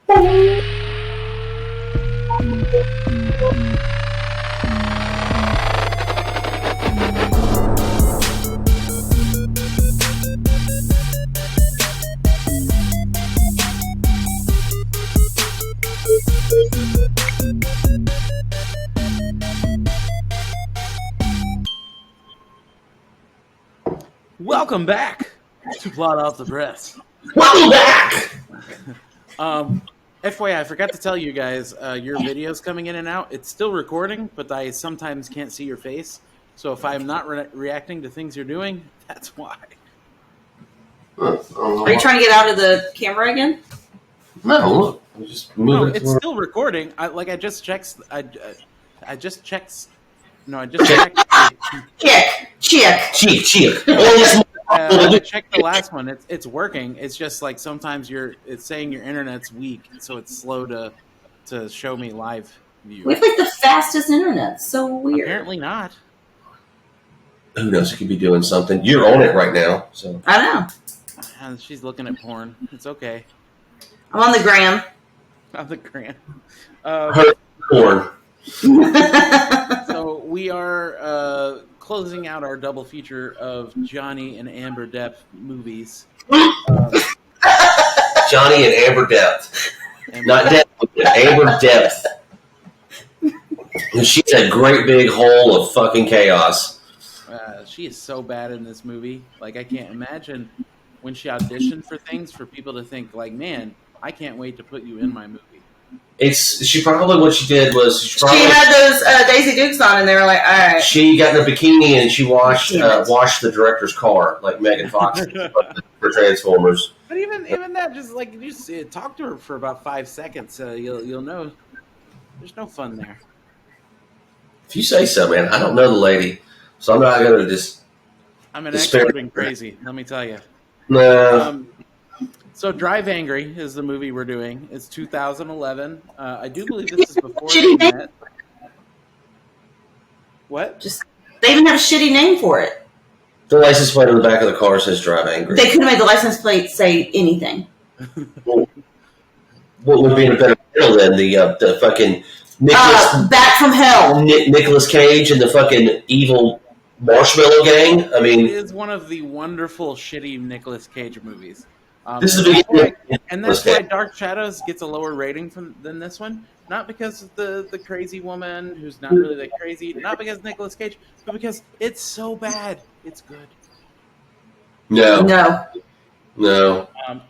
Welcome back to Plot Off the Press. Welcome back! FYI, I forgot to tell you guys, your video's coming in and out. It's still recording, but I sometimes can't see your face. So if I'm not reacting to things you're doing, that's why. Are you trying to get out of the camera again? No, look. Just move it. It's still recording. I just checked. I just checked. Cheek. I checked the last one. It's working. It's just like sometimes it's saying your internet's weak, so it's slow to show me live view. We have like the fastest internet. So weird. Apparently not. Who knows? You could be doing something. You're on it right now, so I know. And she's looking at porn. It's okay. I'm on the gram. On the gram. her porn. So we are closing out our double feature of Johnny and Amber Depp movies. Johnny and Amber Depp. Not Depp, Amber Depp. And she's a great big hole of fucking chaos. She is so bad in this movie. Like, I can't imagine when she auditioned for things for people to think, like, man, I can't wait to put you in my movie. She probably what she did was she had those Daisy Dukes on, and they were like, all right. She got in a bikini and she washed the director's car like Megan Fox for Transformers. But even that, just like you just talk to her for about 5 seconds, you'll know there's no fun there. If you say so, man. I don't know the lady, so I'm not going to just. I'm an expert in crazy. Let me tell you. No. So Drive Angry is the movie we're doing. It's 2011. I do believe this is before they met. What? They even have a shitty name for it. The license plate on the back of the car says Drive Angry. They could have made the license plate say anything. Well, what would be in a better title than the fucking Nicholas Back from Hell? Nicolas Cage and the fucking evil Marshmallow Gang. I mean, it is one of the wonderful shitty Nicolas Cage movies. This is the and that's why Dark Shadows gets a lower rating than this one. Not because of the crazy woman who's not really that crazy. Not because of Nicolas Cage, but because it's so bad. It's good. No.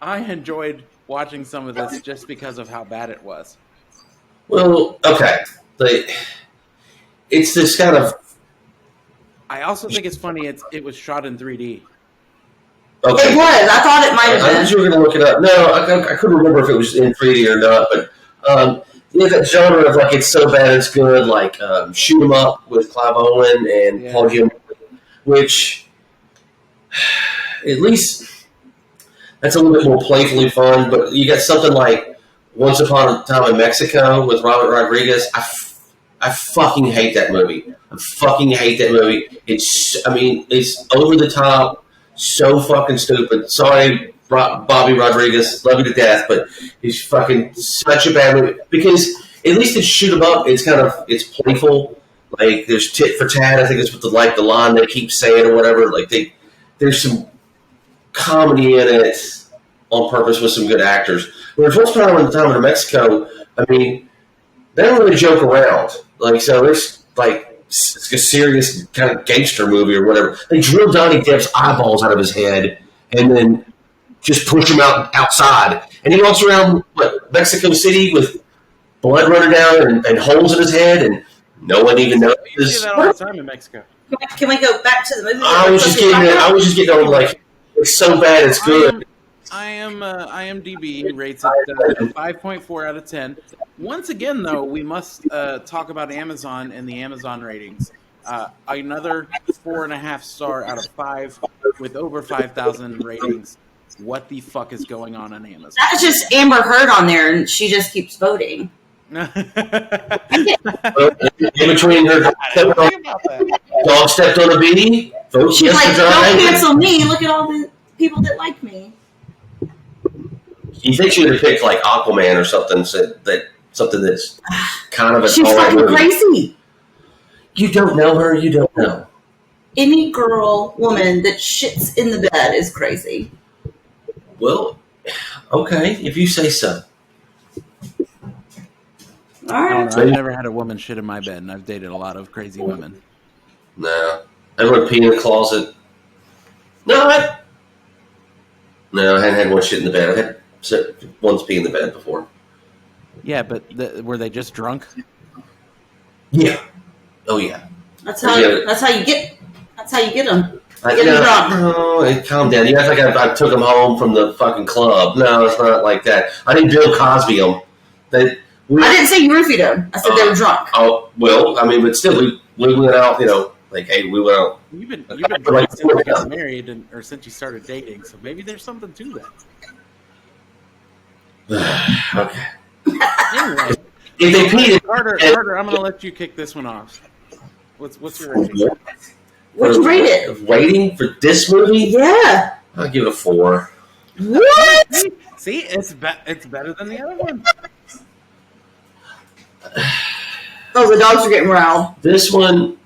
I enjoyed watching some of this just because of how bad it was. Well, okay. It's this kind of. I also think it's funny. It was shot in 3D. Okay. It was. I thought it might have been. I thought you were going to look it up. No, I couldn't remember if it was in 3D or not. But that genre of like it's so bad it's good, like Shoot 'Em Up with Clive Owen and Paul Giamatti, which at least that's a little bit more playfully fun. But you got something like Once Upon a Time in Mexico with Robert Rodriguez. I fucking hate that movie. It's over the top. So fucking stupid. Sorry, Bobby Rodriguez. Love you to death, but he's fucking such a bad movie. Because at least in Shoot 'Em Up, it's playful. Like there's tit for tat. I think it's what the line they keep saying or whatever. Like there's some comedy in it on purpose with some good actors. Whereas Once Upon a Time in Mexico, I mean, they don't really joke around. Like so, there's like. It's a serious kind of gangster movie or whatever. They drill Johnny Depp's eyeballs out of his head and then just push him outside. And he walks around Mexico City with blood running down and holes in his head, and no one even knows. You see that all the time in Mexico. Can we go back to the movie? I was just getting on like it's so bad it's good. IMDb rates it 5.4 out of 10. Once again, though, we must talk about Amazon and the Amazon ratings. Another 4.5 star out of 5 with over 5,000 ratings. What the fuck is going on Amazon? That's just Amber Heard on there, and she just keeps voting. In between her dog stepped on a bee. She's like, don't cancel me. Look at all the people that like me. You think she would have picked like Aquaman or something something that's kind of a She's fucking movie. crazy. You don't know her. You don't know. Any woman that shits in the bed is crazy. Well, okay, if you say so. All I right. don't know. I've never had a woman shit in my bed, and I've dated a lot of crazy women. No. Everyone pee in the closet. No, I hadn't had one shit in the bed. I had once pee in the bed before. Yeah, but were they just drunk? Yeah. Oh yeah. That's how you get them. Calm down. You act like I took them home from the fucking club. No, it's not like that. I didn't Bill Cosby them. I didn't say you roofied them. I said they were drunk. Oh well, I mean, but still, we went out. You know, like hey, we went out. You've been drunk since you got married, or since you started dating. So maybe there's something to that. Okay. Anyway, If they peed, Carter, I'm gonna let you kick this one off. What's your rating? What'd you rate it? Rating for this movie? Yeah. I'll give it a 4. What? See, it's better than the other one. Oh, the dogs are getting riled. This one,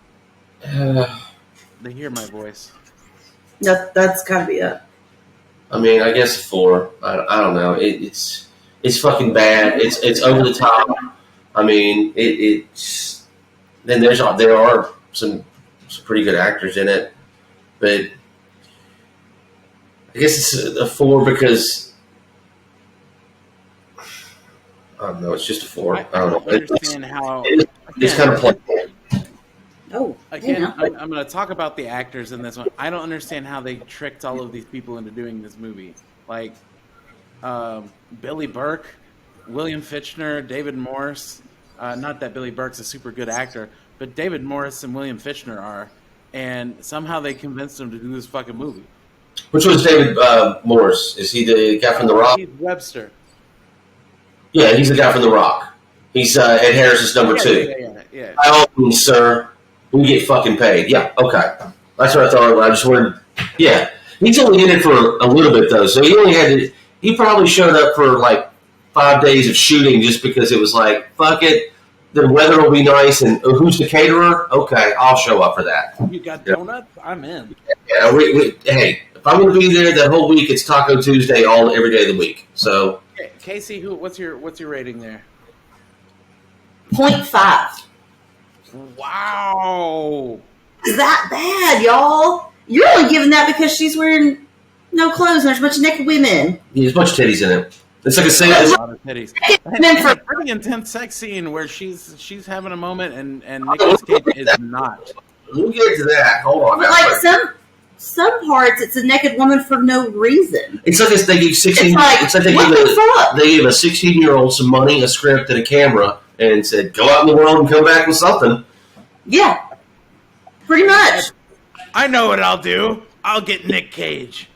They hear my voice. That's gotta be it. I mean, I guess 4. I don't know. It's fucking bad. It's over the top. I mean, it's then there are some pretty good actors in it, but I guess it's a 4 because I don't know. It's just a 4. I don't know. Understand how It's kind of plain. Oh, again. yeah. I'm going to talk about the actors in this one. I don't understand how they tricked all of these people into doing this movie, like Billy Burke, William Fichtner, David Morse. Not that Billy Burke's a super good actor, but David Morse and William Fichtner are, and somehow they convinced him to do this fucking movie. Which one's David Morse? Is he the guy from The Rock? He's Webster. Yeah, he's the guy from The Rock. He's Ed Harris's number 2. Yeah. By all means, sir, we get fucking paid. Yeah, okay. That's what I thought. I just wanted. Yeah, he's only in it for a little bit though, so he only had to. He probably showed up for like 5 days of shooting just because it was like, fuck it, the weather will be nice, and who's the caterer? Okay, I'll show up for that. You got donuts? I'm in. Yeah, hey, if I'm going to be there that whole week, it's Taco Tuesday every day of the week. So, Casey, what's your rating there? 0.5. Wow. Is that bad, y'all? You're only giving that because she's wearing no clothes and there's a bunch of naked women. there's a bunch of titties in it. It's like A lot of titties. And then It's a for pretty intense sex scene where she's having a moment and Nicolas Cage is not. We'll get to that. Hold on. but like some parts, it's a naked woman for no reason. It's like they gave 16. It's like they what gave the fuck? they gave a 16-year-old some money, a script, and a camera, and said, "Go out in the world and come back with something." Yeah, pretty much. I know what I'll do. I'll get Nick Cage.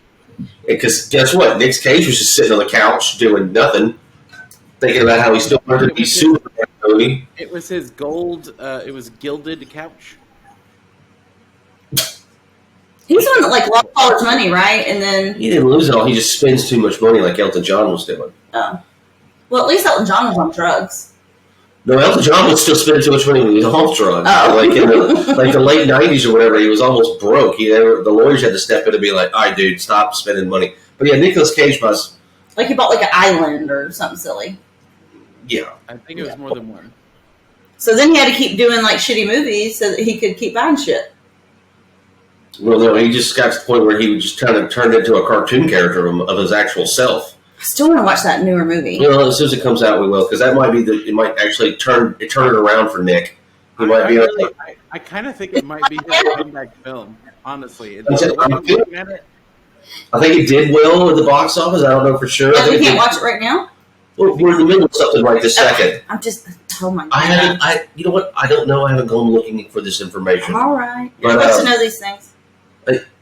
Because guess what? Nick Cage was just sitting on the couch doing nothing, thinking about how he still wanted to be Superman movie. It was his it was gilded couch. He's the one that like lost all his money, right? And then He didn't lose it all. He just spends too much money, like Elton John was doing. well, at least Elton John was on drugs. No, Elton John was still spending too much money when he was off drugs. Oh. Like in the late '90s or whatever, he was almost broke. The lawyers had to step in and be like, "All right, dude, stop spending money." But yeah, Nicolas Cage was. Like he bought like an island or something silly. Yeah. I think it was more than one. So then he had to keep doing like shitty movies so that he could keep buying shit. Well, no, he just got to the point where he was just kind of turned into a cartoon character of his actual self. I still want to watch that newer movie. Well, as soon as it comes out, we will, because that might be it might actually turn it around for Nick. He might be. I kind of think it might be his comeback film. Honestly, I think it did well at the box office. I don't know for sure. But we can't watch it right now. We're in the middle of something right this second. I'm just. Oh my god. I haven't. You know what? I don't know. I haven't gone looking for this information. All right. But, You're supposed to know these things.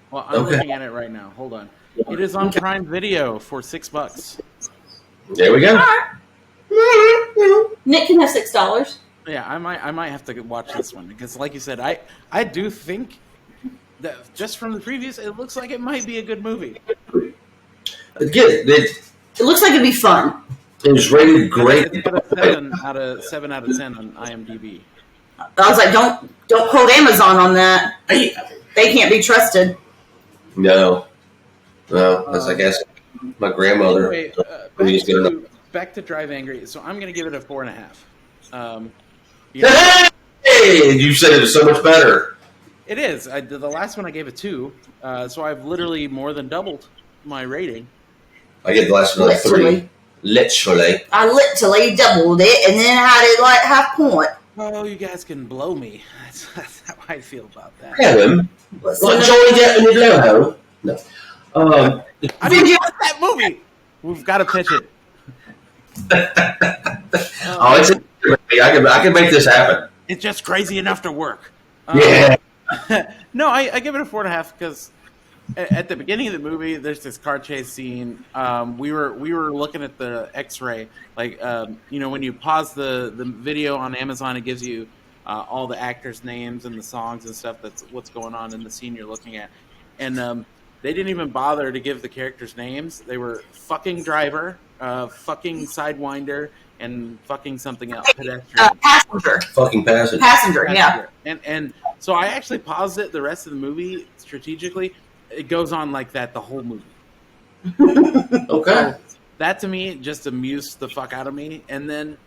Well, I'm looking at it right now. Hold on. It is on Prime Video for $6. There we go. Nick can have $6. Yeah, I might have to watch this one because, like you said, I do think that just from the previews, it looks like it might be a good movie. Again, It looks like it'd be fun. It was rated great. It's got a 7 out of 10 on IMDb. I was like, don't quote Amazon on that. They can't be trusted. No, that's I guess my grandmother. Anyway, back to Drive Angry. So I'm going to give it a 4.5. Hey, you said it was so much better. It is. The last one I gave a 2, so I've literally more than doubled my rating. I get the last one a 3. Literally. I literally doubled it and then had it like half point. Oh, you guys can blow me. That's how I feel about that. Helen, like Johnny Depp in the Loho. No. I didn't watch that movie. We've got to pitch it. I can make this happen. It's just crazy enough to work. Yeah. No, I give it a 4.5 because at the beginning of the movie, there's this car chase scene. We were looking at the X-ray, like when you pause the video on Amazon, it gives you all the actors' names and the songs and stuff. That's what's going on in the scene you're looking at, and they didn't even bother to give the characters' names. They were fucking driver, fucking sidewinder, and fucking something else. Pedestrian. Passenger. Fucking passenger. Passenger, yeah. And so I actually paused it the rest of the movie strategically. It goes on like that the whole movie. Okay. So that to me just amused the fuck out of me. And then,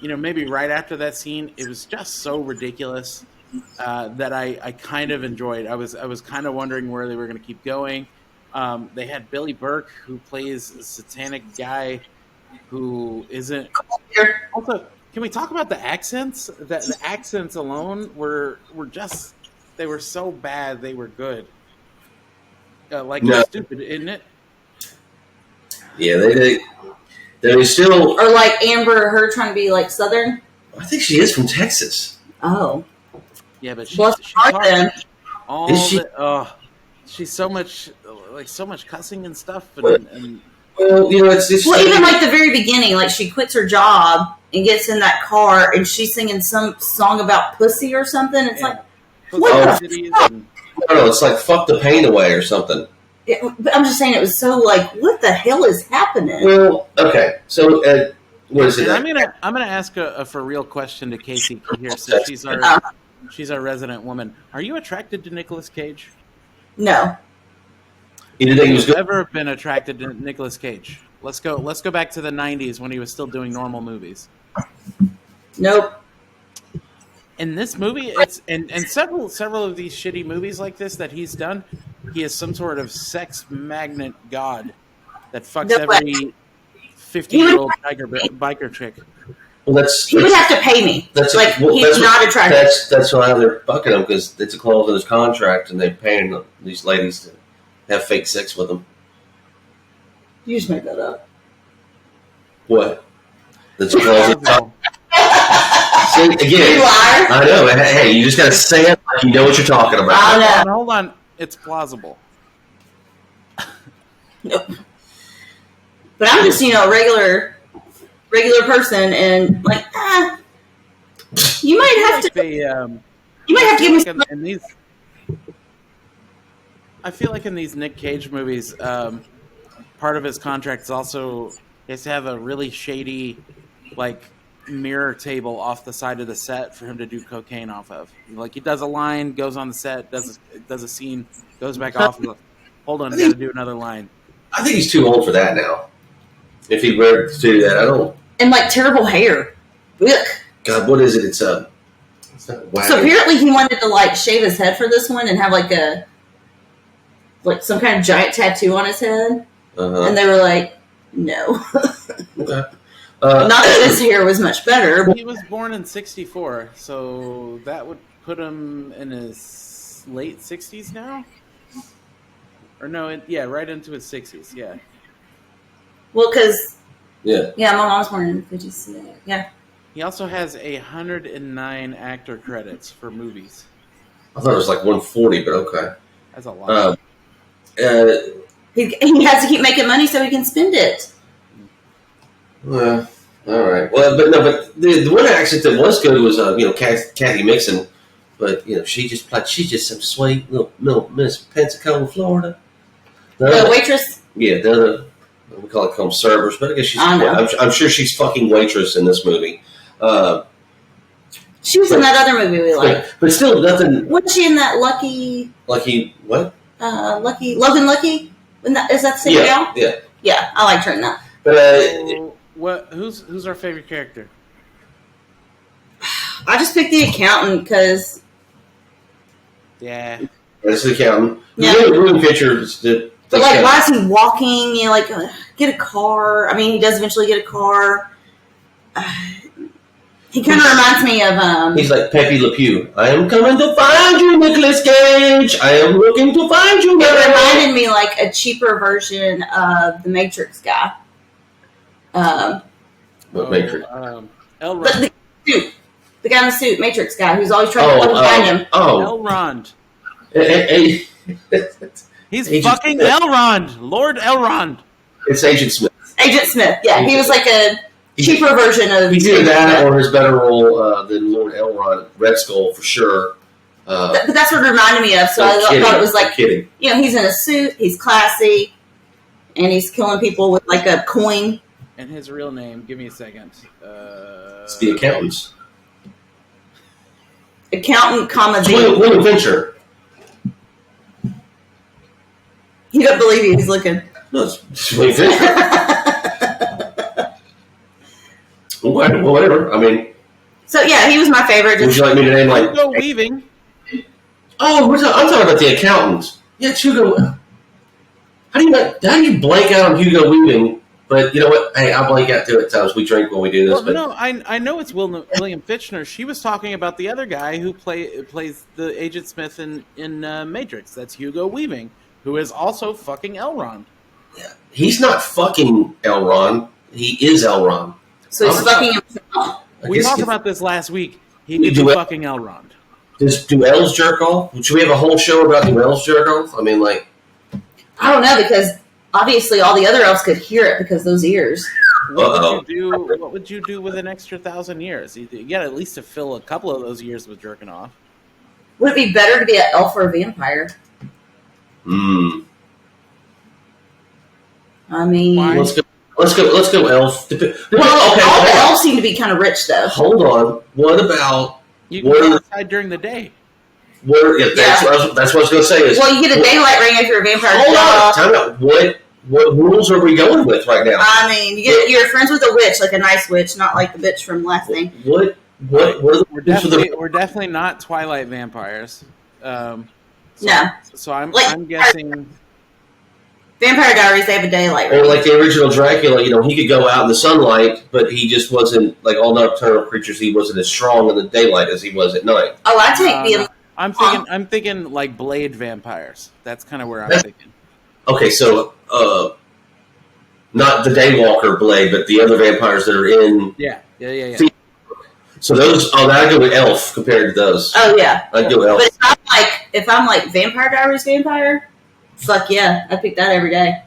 maybe right after that scene, it was just so ridiculous that I kind of enjoyed. I was kind of wondering where they were going to keep going. They had Billy Burke, who plays a satanic guy who isn't. Also, can we talk about the accents? The accents alone were just, they were so bad they were good. It's stupid, isn't it? Yeah, they still. Or like Amber, her trying to be like Southern. I think she is from Texas. Oh. Yeah, but she's so much cussing and stuff. And well, it's even like the very beginning, like she quits her job and gets in that car and she's singing some song about pussy or something. It's like, what the fuck? I don't know, it's like fuck the pain away or something. But I'm just saying it was so like, what the hell is happening? Well, okay, so what is it? I'm gonna ask a for real question to Casey here, since she's our resident woman. Are you attracted to Nicolas Cage? No. You didn't think he was good? Ever been attracted to Nicolas Cage? Let's go back to the 90s when he was still doing normal movies. Nope. In this movie, it's and several of these shitty movies like this that he's done, he is some sort of sex magnet god that fucks every 50-year-old biker chick. Well, he would have to pay me. He's not attractive. That's why they're fucking him, because it's a clause in his contract, and they're paying these ladies to have fake sex with them. You just made that up. What? That's a clause in the contract. See, again, you liar. I know. Hey, you just gotta say it like you know what you're talking about. I know. Hold on. It's plausible. Nope. But I'm just, a regular person, and like, you might have to. You might have to give me some. I feel like in these Nick Cage movies, part of his contract is also he has to have a really shady, like, mirror table off the side of the set for him to do cocaine off of. Like, he does a line, goes on the set, does a scene, goes back off, and goes, hold on, I got to do another line. I think he's too old for that now. If he were to do that, I don't. And like terrible hair. Ugh. God, what is it? It's not so apparently he wanted to like shave his head for this one and have like some kind of giant tattoo on his head. And they were like, no. Okay. Not that his hair was much better. He was born in 1964, so that would put him in his late 60s now? Or no, right into his 60s, yeah. Well, because... Yeah, my mom was born in 56, yeah. He also has 109 actor credits for movies. I thought it was like 140, but okay. That's a lot. He has to keep making money so he can spend it. Well, all right. Well, but the one accent that was good was Kathy Mixon, but she's just some sweet little Miss Pensacola, Florida. The waitress. Yeah, the we call it home servers, but I guess she's. I know. I'm sure she's fucking waitress in this movie. She was in that other movie we like. But still, nothing. Wasn't she in that Lucky what? Logan Lucky? Is that the same gal? Yeah. Yeah, I liked her in that. But Who's our favorite character? I just picked the accountant because. Yeah. That's the accountant. Yeah. William Fisher is the. But like, why is he walking? Get a car. I mean, he does eventually get a car. He kind of reminds me of. He's like Pepe Le Pew. I am coming to find you, Nicolas Cage. I am looking to find you. It reminded me like a cheaper version of the Matrix guy. What Matrix? Elrond. The guy in the suit, Matrix guy, who's always trying to find him. Elrond. He's fucking Smith. Elrond. Lord Elrond. It's Agent Smith. Agent Smith, yeah. He was like a cheaper version of... He's either that or his better role than Lord Elrond. Red Skull, for sure. But that's what it reminded me of, so I thought it was like... Kidding. You know, he's in a suit, he's classy, and he's killing people with like a coin. And his real name, give me a second. It's the accountants. Accountant, William Fincher. You don't believe it, he's looking. No, it's William Fincher. Whatever. I mean. So yeah, he was my favorite. Would you like me to name like Hugo Weaving? Oh, I'm talking about the accountant. Yeah, it's Hugo. How do you blank out on Hugo Weaving? But you know what? Hey, I blank out too at times. We drink when we do this. Well, no, I know it's William Fichtner. She was talking about the other guy who plays the Agent Smith in Matrix. That's Hugo Weaving, who is also fucking Elrond. Yeah, he's not fucking Elrond. He is Elrond. So he's fucking himself. We talked about this last week. He could be fucking Elrond. Do elves jerk off? Should we have a whole show about do elves jerk off? I mean, like... I don't know, because obviously all the other elves could hear it because those ears. What would you do with an extra 1,000 years? You got at least to fill a couple of those years with jerking off. Would it be better to be an elf or a vampire? I mean... Let's go elf. Well, all the elves seem to be kind of rich, though. Hold on. What about... You can go outside during the day. That's what I was going to say. Well, you get a daylight ring if you're a vampire. Hold on. Time out. What rules are we going with right now? I mean, you're friends with a witch, like a nice witch, not like the bitch from last thing. What are the we're definitely not Twilight vampires. No. So I'm guessing... Vampire Diaries, they have a daylight ring. Or like the original Dracula, he could go out in the sunlight, but he just wasn't, like all nocturnal creatures, he wasn't as strong in the daylight as he was at night. Oh, I take I'm thinking like Blade vampires. That's kind of where I'm thinking. Okay, so not the Daywalker Blade, but the other vampires that are in. Yeah. So those, I'd go with Elf compared to those. Oh yeah, I'd go Elf. But if I'm like Vampire Diaries vampire, fuck yeah, I pick that every day.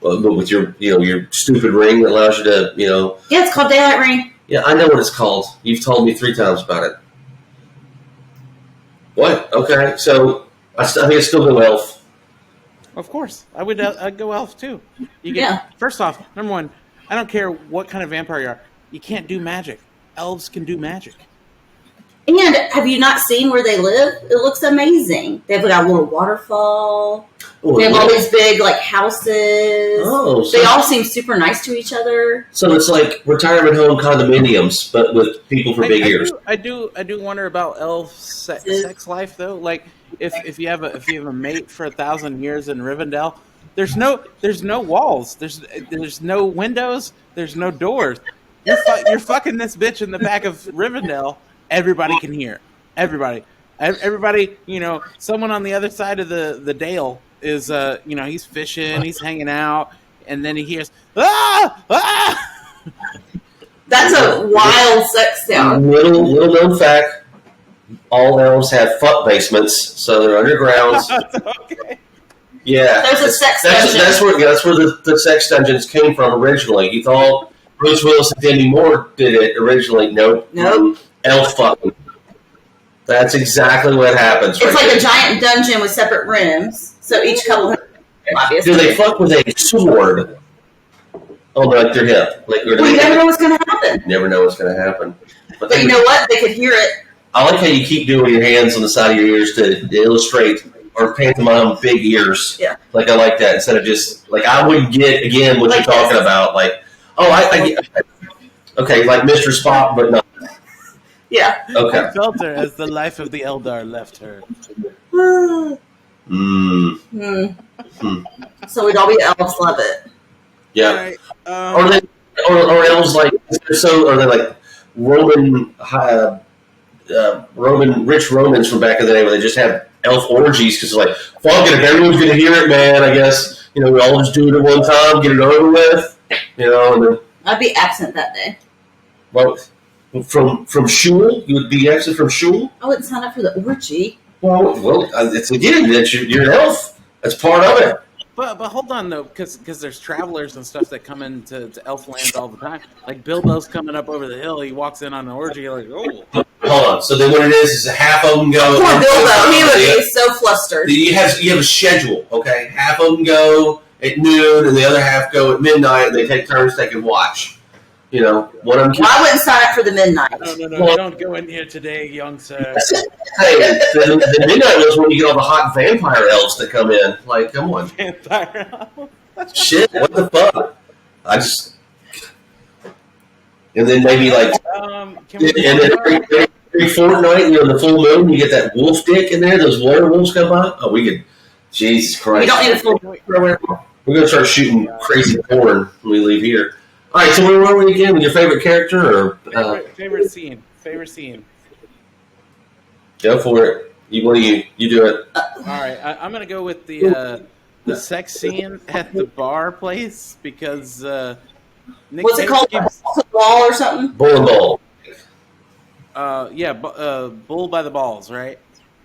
Well, but with your stupid ring that allows you to Yeah, it's called daylight ring. Yeah, I know what it's called. You've told me 3 times about it. What? Okay, so I think it's still go Elf. Of course, I'd go Elf too. First off, number one, I don't care what kind of vampire you are. You can't do magic. Elves can do magic. And have you not seen where they live? It looks amazing. They've got a little waterfall. They have all these big houses. They all seem super nice to each other. So it's like retirement home condominiums, but with people for big ears. I do wonder about elf sex life though. Like if you have a mate for 1,000 years in Rivendell, there's no walls. There's no windows. There's no doors. You're fucking this bitch in the back of Rivendell. Everybody can hear. Everybody. Someone on the other side of the dale is, he's fishing, he's hanging out, and then he hears, ah! That's a wild sex sound. Little known fact, all elves have fuck basements, so they're underground. Okay. Yeah. There's a sex dungeon. That's where the sex dungeons came from originally. You thought Bruce Willis and Demi Moore did it originally. Nope. Elf fucking. That's exactly what happens. It's like a giant dungeon with separate rooms, so each couple. Obviously. Do they fuck with a sword? Oh, like they're hip. Like you never know what's going to happen. Never know what's going to happen. But you know what? They could hear it. I like how you keep doing your hands on the side of your ears to illustrate or pantomime big ears. Yeah. Like I like that instead of just like I wouldn't get again what like you're talking about. Like I okay, like Mr. Spock, but not. Yeah. Okay. I felt her as the life of the Eldar left her. So we'd all be elves. Love it. Yeah. Right, or elves like so? Are they like Roman rich Romans from back in the day where they just have elf orgies because it's like fuck it, if everyone's gonna hear it, man. I guess we all just do it at one time, get it over with. And then, I'd be absent that day. well, from shul, you would be absent from shul. I wouldn't sign up for the orgy. Well, it's again that you're an elf. That's part of it. But hold on though, because there's travelers and stuff that come into Elfland all the time. Like Bilbo's coming up over the hill, he walks in on an orgy, you're like, oh. Hold on. So then what it is half of them go. Poor Bilbo, he would be so flustered. You have a schedule, okay? Half of them go at noon, and the other half go at midnight, and they take turns taking watch. One of them. Well, I wouldn't sign up for the midnight. No, don't go in here today, young sir. Hey, the midnight was when you get all the hot vampire elves that come in. Like, come on. Vampire. Shit, what the fuck? And then maybe like, and then every fortnight, the full moon, you get that wolf dick in there. Those werewolves come by. Oh, we could. Jesus Christ! You don't need a full moon for a werewolf. We're gonna start shooting crazy porn when we leave here. All right, so where were we again? With your favorite character or favorite scene? Favorite scene. Go for it. You do it. All right, I'm gonna go with the sex scene at the bar place because Nick what's it called? Ball or something? Bull and ball. Bull by the balls, right?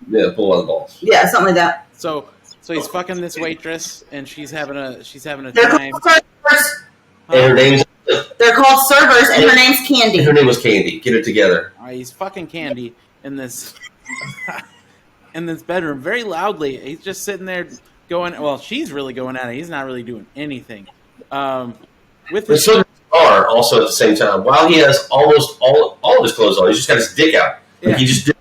Yeah, bull by the balls. Yeah, something like that. So he's fucking this waitress and she's having a They're time. called servers. And her name's. They're called servers, and her name's Candy. And her name was Candy. Get it together. All right, he's fucking Candy in this bedroom very loudly. He's just sitting there going. Well, she's really going at it. He's not really doing anything. With his are also at the same time. While he has almost all of his clothes on, he's just got his dick out. Like yeah. he just did.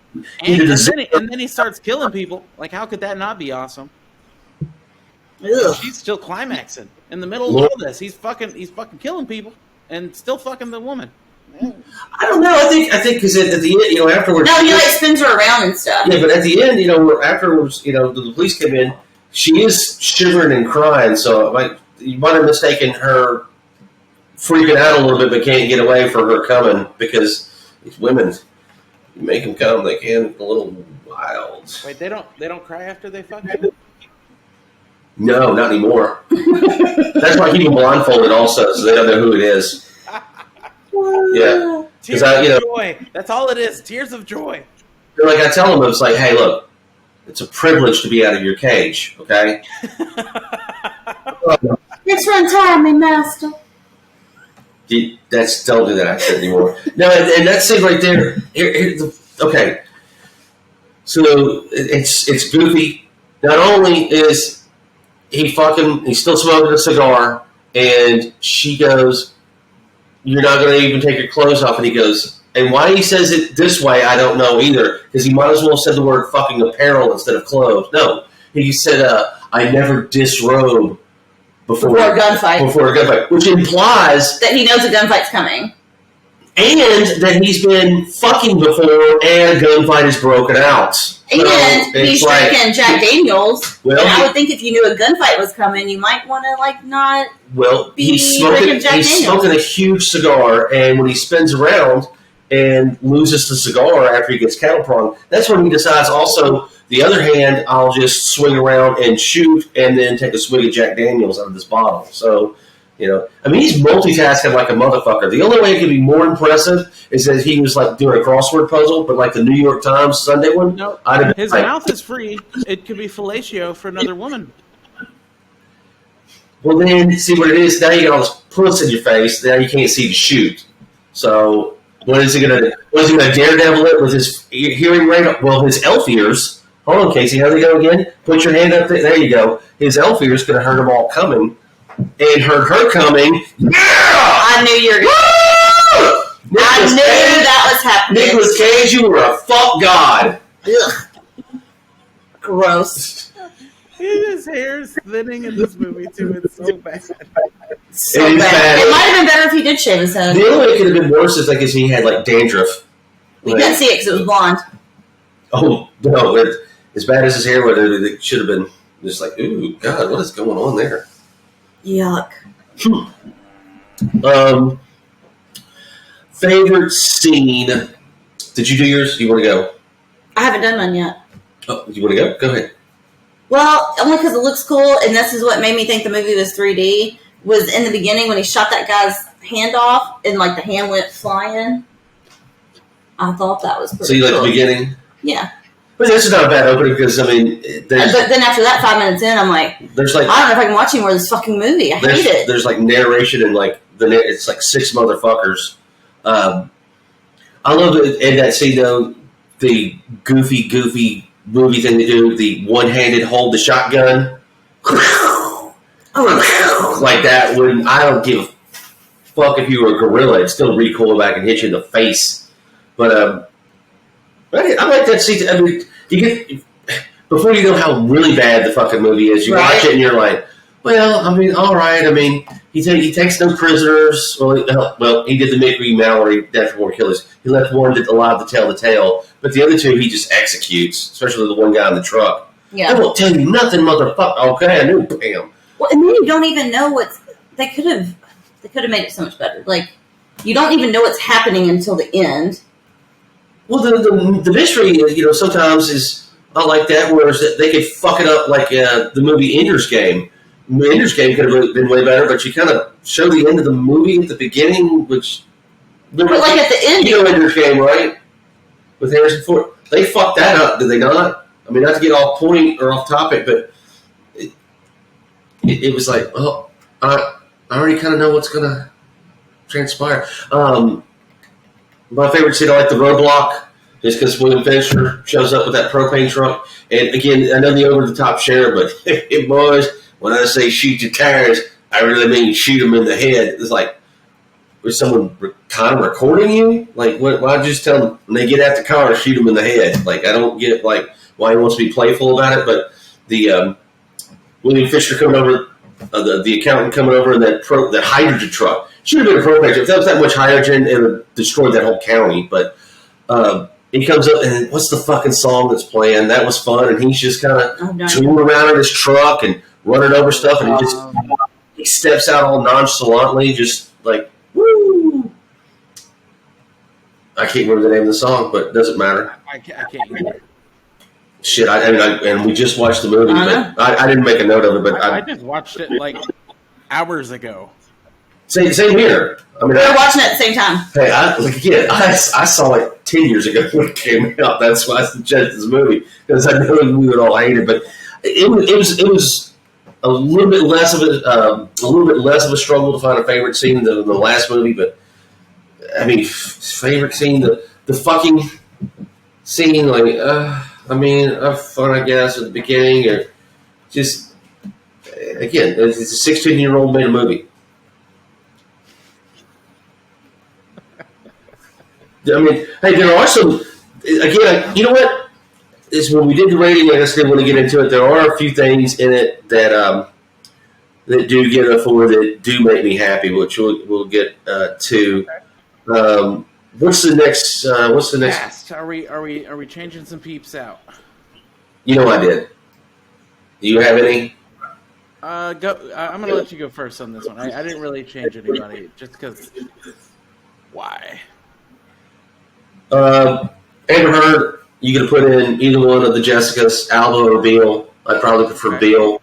And then he starts killing people. Like, how could that not be awesome? Ugh. She's still climaxing in the middle of all this. He's fucking killing people and still fucking the woman. I don't know. I think because at the end, afterwards. No, he spins her around and stuff. Yeah, but at the end, afterwards, the police come in. She is shivering and crying. So you might have mistaken her freaking out a little bit, but can't get away for her coming because these women, you make them come, they can a little wild. Wait, they don't cry after they fuck you? No, not anymore. That's why I keep them blindfolded also, so they don't know who it is. Yeah. Tears of joy. That's all it is. Tears of joy. Like I tell them, it's like, hey, look, it's a privilege to be out of your cage, okay? It's run time, my master. Don't do that accent anymore. No, and that scene right there. Okay, so it's goofy. Not only is he's still smoking a cigar, and she goes, "You're not going to even take your clothes off," and he goes, and why he says it this way, I don't know either, because he might as well have said the word "fucking apparel" instead of clothes. No, he said, "I never disrobe." Before a gunfight. Which implies that he knows a gunfight's coming. And that he's been fucking before and a gunfight has broken out. And he's drinking Jack Daniels. Well, and I would think if you knew a gunfight was coming, you might want to, not he's smoking a huge cigar, and when he spins around and loses the cigar after he gets cattle pronged, that's when he decides also, the other hand, I'll just swing around and shoot and then take a swig of Jack Daniels out of this bottle. So, he's multitasking like a motherfucker. The only way it could be more impressive is that he was doing a crossword puzzle, but like the New York Times Sunday one. No, his mouth is free. It could be fellatio for another woman. Well, then, see what it is? Now you got all this puss in your face. Now you can't see to shoot. So, what is he going to daredevil it with his hearing rate? Well, his elf ears. Hold on, Casey. How do they go again? Put your hand up there. There you go. His elf ears going to hurt them all coming. and heard her coming. Yeah! I knew you were. I knew that was happening. Nicolas Cage, you were a fuck god. Ugh. Gross. His hair's thinning in this movie too. It's so bad. So bad. It might have been better if he did shave his head. The only way it could have been worse is like if he had like dandruff. We couldn't see it because it was blonde. Oh no! As bad as his hair was, it should have been just like, ooh, God, what is going on there? Yuck. Favorite scene? Did you do yours? You want to go? I haven't done mine yet. Oh, you want to go? Go ahead. Well, only because it looks cool, and this is what made me think the movie was 3D, was in the beginning when he shot that guy's hand off, and like the hand went flying. I thought that was pretty So you cool. like the beginning? Yeah. But this is not a bad opening because, I mean... But then after that, 5 minutes in, I'm like, there's like, I don't know if I can watch anymore of this fucking movie. I hate it. There's like narration and like, it's like 6 motherfuckers. I love that in that scene, though, the goofy movie thing they do, the one-handed hold the shotgun. Oh, like that, when I don't give a fuck if you were a gorilla, it'd still recoil back and hit you in the face. But I like that scene. I mean, you get before you know how really bad the fucking movie is, you watch it and you're like, well, I mean, all right. I mean, he takes no prisoners. Well, he did the Mick Mallory Death for War Killers. He left one that allowed to tell the tale, but the other two he just executes, especially the one guy in the truck. yeah. I won't tell you nothing, motherfucker. Okay, I knew, bam. Well, and then you don't even know what's. They could have made it so much better. Like, you don't even know what's happening until the end. Well, the mystery, sometimes is not like that, whereas they could fuck it up like the movie Ender's Game. Ender's Game could have been way better, but you kind of show the end of the movie at the beginning, which... But like at the end... You know Ender's Game, right? With Harrison Ford. They fucked that up, did they not? I mean, not to get off point or off topic, but it was like, well, I already kind of know what's going to transpire. My favorite scene, I like the roadblock, just because William Fisher shows up with that propane truck. And again, I know the over-the-top share, but it was, when I say shoot your tires, I really mean shoot them in the head. It's like, was someone kind of recording you? Like, why just tell them when they get out the car, shoot them in the head? Like, I don't get, like, why he wants to be playful about it, but the William Fisher coming over, the accountant coming over in that hydrogen truck. Should have been a propane truck. If that was that much hydrogen, it would have destroyed that whole county. But he comes up, and what's the fucking song that's playing? That was fun, and he's just kind of tooling around in his truck and running over stuff, and he steps out all nonchalantly, just like, woo! I can't remember the name of the song, but it doesn't matter. I can't either. Shit, and we just watched the movie, but I didn't make a note of it. But I just watched it like hours ago. Same here. I mean, we were watching it at the same time. Hey, I saw it 10 years ago when it came out. That's why I suggested this movie, because I know we would all hate it. But it was a little bit less of a struggle to find a favorite scene than the last movie. But I mean, favorite scene, the fucking scene, like fun, I guess, at the beginning, or just again, it's a 16-year-old made a movie. I mean, hey, there are some. Again, you know what? Is when we did the rating, like I said, want to get into it. There are a few things in it that do get a 4 that do make me happy, which we'll get to. What's the next? Fast. Are we changing some peeps out? You know I did. Do you have any? Go. I'm gonna let you go first on this one. I didn't really change anybody, just because. Why? Amber Heard, you could put in either one of the Jessicas, Alba or Beale. I'd probably prefer Beale.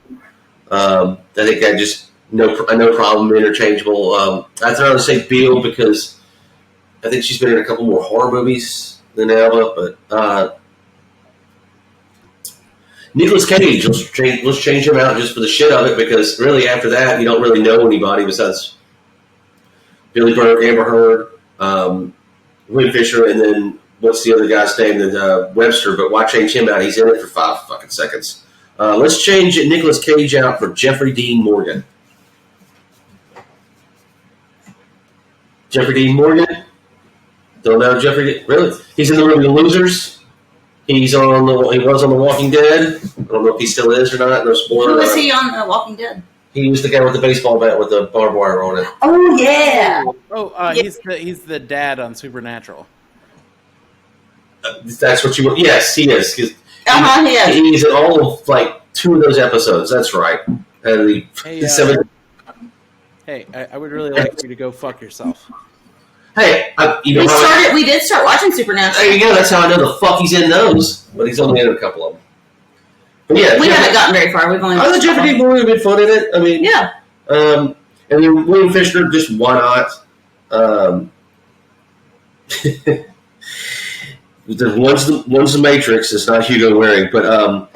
I think I just no problem interchangeable. I'd rather say Beale because I think she's been in a couple more horror movies than Alba. But Nicolas Cage, let's change him out just for the shit of it, because really after that you don't really know anybody besides Billy Burke, Amber Heard, William Fisher, and then what's the other guy's name? Webster. But why change him out? He's in it for 5 fucking seconds. Let's change Nicolas Cage out for Jeffrey Dean Morgan. Jeffrey Dean Morgan. Don't know Jeffrey. Really? He's in the movie Losers. He was on The Walking Dead. I don't know if he still is or not. No spoiler. Who was he on The Walking Dead? He was the guy with the baseball bat with the barbed wire on it. Oh yeah. Yeah. He's the dad on Supernatural. That's what you want. Yes, he is. Yeah. He's in all of like 2 of those episodes. That's right. And Hey, I would really like you to go fuck yourself. Hey, we did start watching Supernatural. There you go. That's how I know the fuck he's in those. But he's only in a couple of them. But yeah, we haven't gotten very far. We've only. I thought Jeffrey Dean Morgan would be fun in it. I mean, yeah. And then William Fichtner, just why not? One's the Matrix. It's not Hugo Weaving, but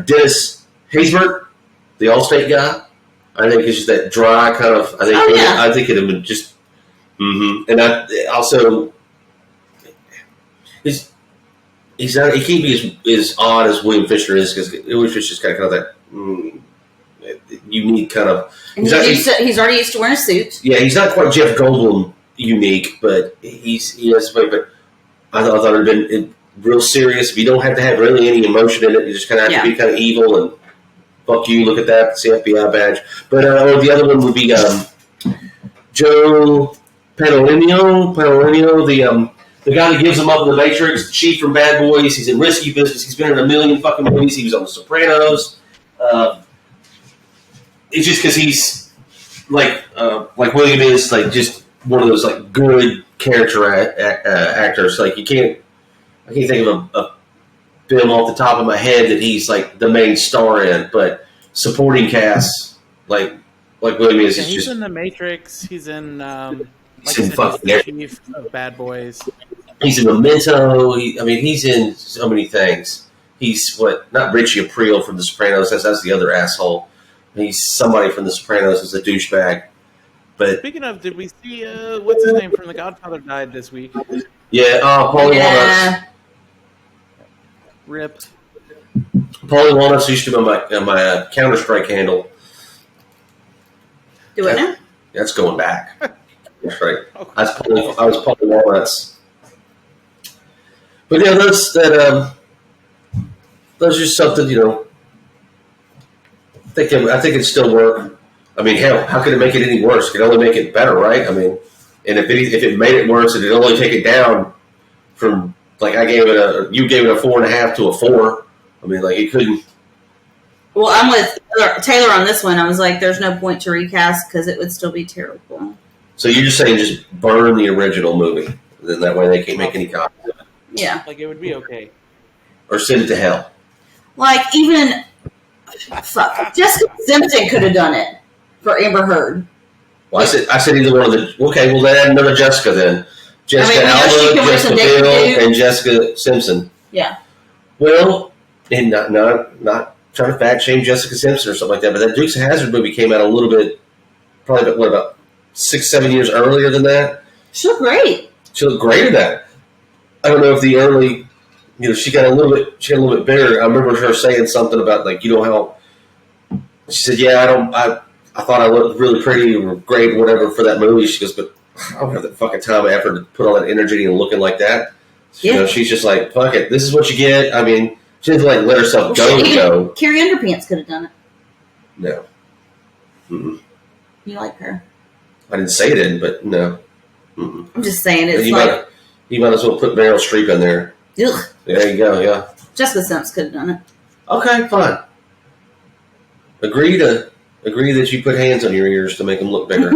Dennis Haysbert, the Allstate guy. I think it's just that dry kind of. I think it would just. Mm-hmm. And I also, he's not. He can't be as odd as William Fichtner is because William Fichtner's kind of that unique kind of. He's already used to wearing a suit. Yeah, he's not quite Jeff Goldblum unique, but he has. But I thought it would have been real serious. You don't have to have really any emotion in it. You just kind of have to be kind of evil and fuck you. Look at that, it's the FBI badge. But the other one would be Joe Pantoliano, the guy that gives him up in the Matrix, the chief from Bad Boys. He's in Risky Business. He's been in a million fucking movies. He was on The Sopranos. It's just because he's like William is like just one of those like good character actors. Like I can't think of a film off the top of my head that he's like the main star in, but supporting cast like William is. Yeah, he's just in The Matrix. He's in. He's in fucking Chief of Bad Boys. He's in Memento. He's in so many things. He's not Richie Aprile from The Sopranos. That's the other asshole. He's somebody from The Sopranos who's a douchebag. But speaking of, did we see what's his name from The Godfather died this week? Yeah, Paulie Walnuts. Rip. Paulie Walnuts used to be my Counter-Strike handle. Do it now? That's going back. That's right. I was Paulie Walnuts. But yeah, that's just something, I think it'd still work. I mean, hell, how could it make it any worse? It could only make it better, right? I mean, and if it made it worse, it'd only take it down from like you gave it a 4.5 to a 4. I mean, like it couldn't. Well, I'm with Taylor on this one. I was like, there's no point to recast because it would still be terrible. So you're just saying just burn the original movie, then that way they can't make any copies of it. Yeah, like it would be okay. Or send it to hell. Like even Jessica Simpson could have done it for Amber Heard. Well, I said either one of the. Okay, well then add another Jessica then. Jessica Alba, Jessica Biel, and Jessica Simpson. Yeah. Well, and not trying to fact shame Jessica Simpson or something like that, but that Dukes of Hazzard movie came out a little bit, probably about 6-7 years earlier than that. She looked great. She looked great at that. I don't know if the early, she got a little bit bigger. I remember her saying something about like, how she said, yeah, I thought I looked really pretty or great or whatever for that movie. She goes, but I don't have the fucking time and effort to put all that energy and looking like that. Yeah. She's just like, fuck it. This is what you get. I mean, she didn't like let herself go. Carrie Underpants could have done it. No. Mm-mm. You like her? I didn't say it didn't, but no. Mm-mm. I'm just saying you might as well put Meryl Streep in there. Ugh. There you go. Yeah. Jessica Simpson could have done it. Okay, fine. Agree that you put hands on your ears to make them look bigger.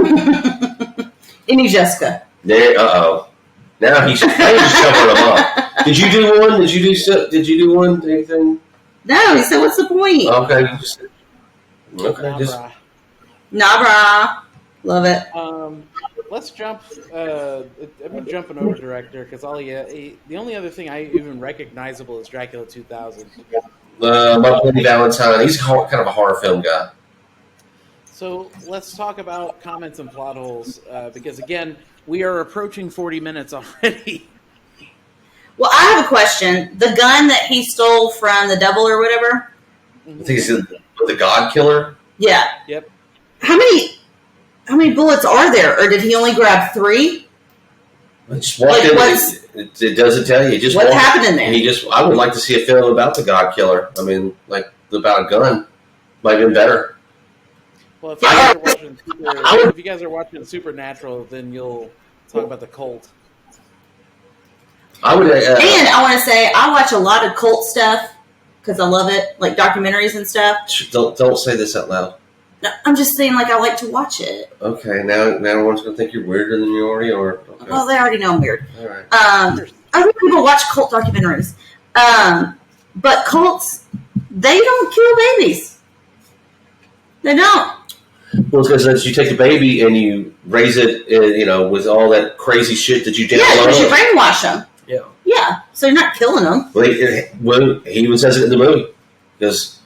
Any Jessica. There. Now he's jumping them up. Did you do one? Did you do one? Anything? No. He said, "What's the point?" Okay. Nabra. Love it. Let's jump. I'm jumping over director because the only other thing I even recognizable is Dracula 2000. My buddy Valentine. He's kind of a horror film guy. So let's talk about comments and plot holes because again, we are approaching 40 minutes already. Well, I have a question. The gun that he stole from the devil or whatever. I think he's the God Killer. Yeah. Yep. How many bullets are there, or did he only grab 3? Just walk in. It doesn't tell you. Just what's happening there? I would like to see a film about the God Killer. I mean, like about a gun, might have been better. Well, if you guys are watching Supernatural, then you'll talk about the cult. I would. And I want to say I watch a lot of cult stuff because I love it, like documentaries and stuff. Don't say this out loud. No, I'm just saying, like, I like to watch it. Okay, now everyone's gonna think you're weirder than you already are. Okay. Well, they already know I'm weird. All right. Other people watch cult documentaries, but cults, they don't kill babies. They don't. Well, it's because you take a baby and you raise it, with all that crazy shit that you did. Yeah, because you brainwash them. Yeah. Yeah, so you're not killing them. Well, he even says it in the movie because.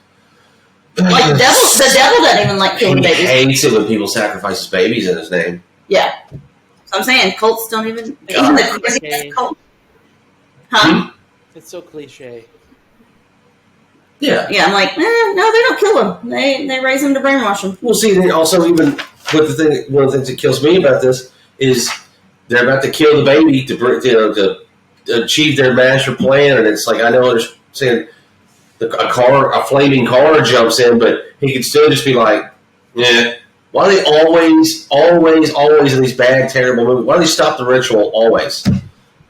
Like the devil doesn't even like killing babies. He hates it when people sacrifice his babies in his name. Yeah. So I'm saying cults don't even the crazy cult. Huh? It's so cliche. Yeah. Yeah, I'm like, no, they don't kill them. They raise them to brainwash them. Well, see, they also even one of the things that kills me about this is they're about to kill the baby to achieve their master plan, and it's like I know they're saying. A flaming car jumps in, but he could still just be like, yeah. Why do they always in these bad, terrible movies? Why do they stop the ritual always?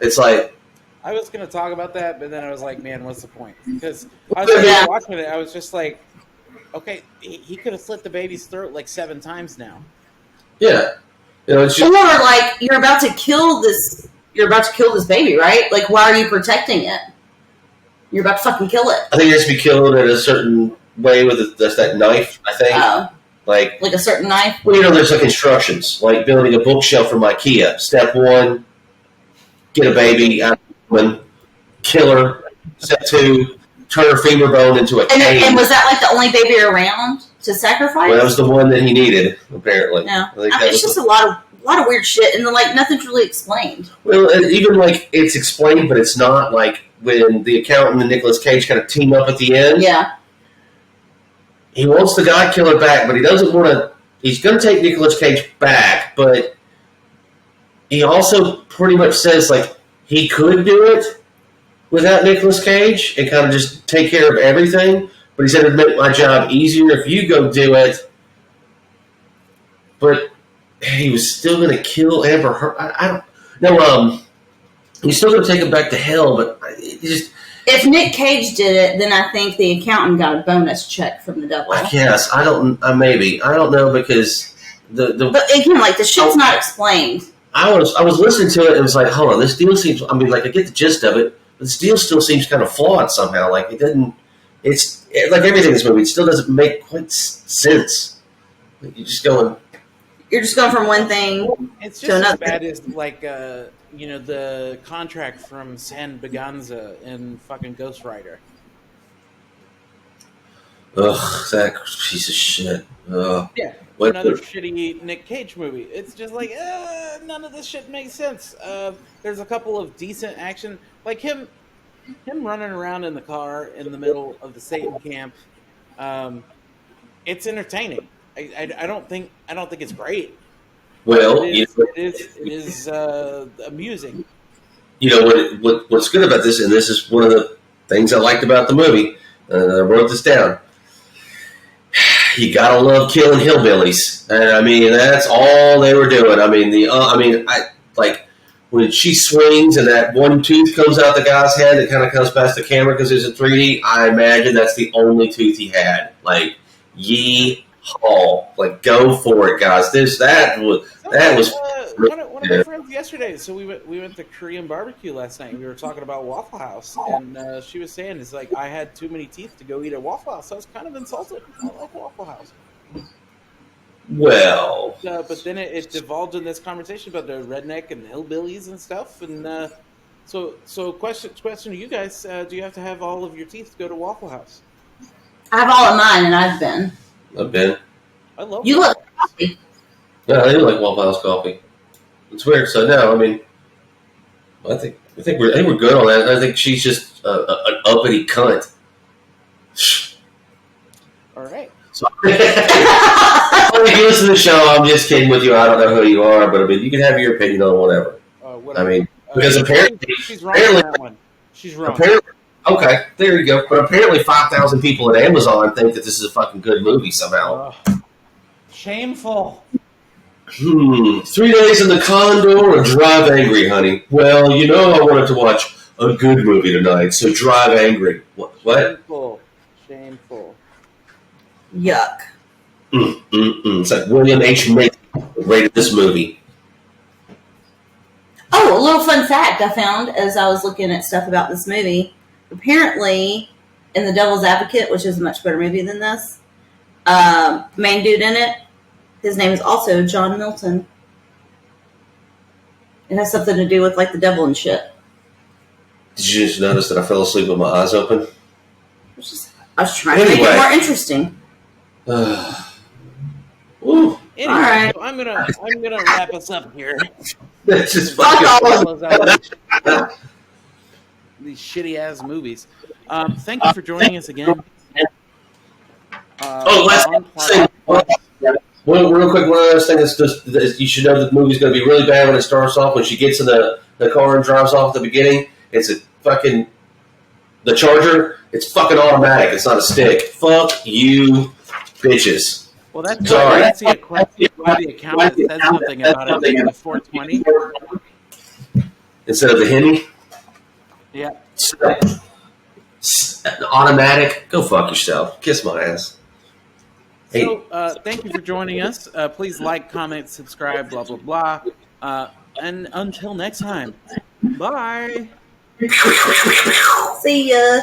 It's like I was going to talk about that, but then I was like, man, what's the point? Because I was watching it, I was just like, okay, he could have slit the baby's throat like 7 times now. Yeah, it's just, or like you're about to kill this baby, right? Like, why are you protecting it? You're about to fucking kill it. I think it has to be killed in a certain way with that knife, I think. Like a certain knife? Well, there's like instructions, like building a bookshelf from IKEA. Step 1, get a baby out of a woman, kill her. Step 2, turn her femur bone into a cane. And was that like the only baby around to sacrifice? Well, that was the one that he needed, apparently. Yeah. It's just a lot of weird shit, and like nothing's really explained. Well, even like it's explained, but it's not like when the accountant and Nicolas Cage kind of team up at the end. Yeah. He wants the God Killer back, but he doesn't want to. He's going to take Nicolas Cage back, but he also pretty much says like he could do it without Nicolas Cage and kind of just take care of everything. But he said it'd make my job easier if you go do it. But he was still going to kill Amber Heard. I don't know. He's still going to take him back to hell, but if Nick Cage did it, then I think the accountant got a bonus check from the devil. I guess. I don't. Maybe. I don't know because the. But again, like the shit's not explained. I was listening to it and it was like, hold on, this deal seems. I mean, like I get the gist of it, but this deal still seems kind of flawed somehow. Like it doesn't. It's like everything in this movie. It still doesn't make quite sense. Like, you're just going from one thing it's to just another. as bad as like the contract from San Baganza in fucking Ghost Rider. Ugh, that piece of shit. Ugh. Yeah, another shitty Nick Cage movie. It's just like none of this shit makes sense. There's a couple of decent action, like him running around in the car in the middle of the Satan camp. It's entertaining. I don't think it's great. Well, it is amusing. You know what's good about this, and this is one of the things I liked about the movie. I wrote this down. You gotta love killing hillbillies, and I mean that's all they were doing. I mean I like when she swings and that one tooth comes out the guy's head that kind of comes past the camera because it's in 3D. I imagine that's the only tooth he had. Like yee-haw, like go for it, guys. That was. One of my friends yesterday. So we went to Korean barbecue last night. We were talking about Waffle House, and she was saying it's like I had too many teeth to go eat at Waffle House. So I was kind of insulted. I like Waffle House. Well, but then it devolved in this conversation about the redneck and hillbillies and stuff. And so question to you guys: do you have to have all of your teeth to go to Waffle House? I have all of mine, and I've been. I love. You love coffee. Yeah, I do like Waffle House coffee. It's weird. So no, I mean, I think we're good on that. I think she's just an uppity cunt. All right. So, if you listen to the show, I'm just kidding with you. I don't know who you are, but I mean, you can have your opinion on whatever. whatever. I mean, because apparently she's wrong on that one. She's wrong. Apparently, okay, there you go. But apparently 5,000 people at Amazon think that this is a fucking good movie somehow. Shameful. 3 days in the condo or drive angry, honey? Well, I wanted to watch a good movie tonight, so drive angry. What? Shameful. Yuck. It's like William H. Macy rated this movie. Oh, a little fun fact I found as I was looking at stuff about this movie. Apparently, in The Devil's Advocate, which is a much better movie than this, main dude in it, his name is also John Milton. It has something to do with like the devil and shit. Did you just notice that I fell asleep with my eyes open? I was trying to make it more interesting. Anyway, all right. So I'm gonna wrap us up here. That's just fucking these shitty ass movies. Thank you for joining us again. Last thing. Real quick, one other thing that's just you should know that the movie's going to be really bad when it starts off. When she gets in the car and drives off at the beginning, it's a fucking the Charger. It's fucking automatic. It's not a stick. Fuck you, bitches. Well, that's sorry. That's the accountant said something about it. The 420 instead of the Hemi. Yeah. Automatic. Go fuck yourself. Kiss my ass. So, thank you for joining us. Please like, comment, subscribe, blah, blah, blah. And until next time, bye. See ya.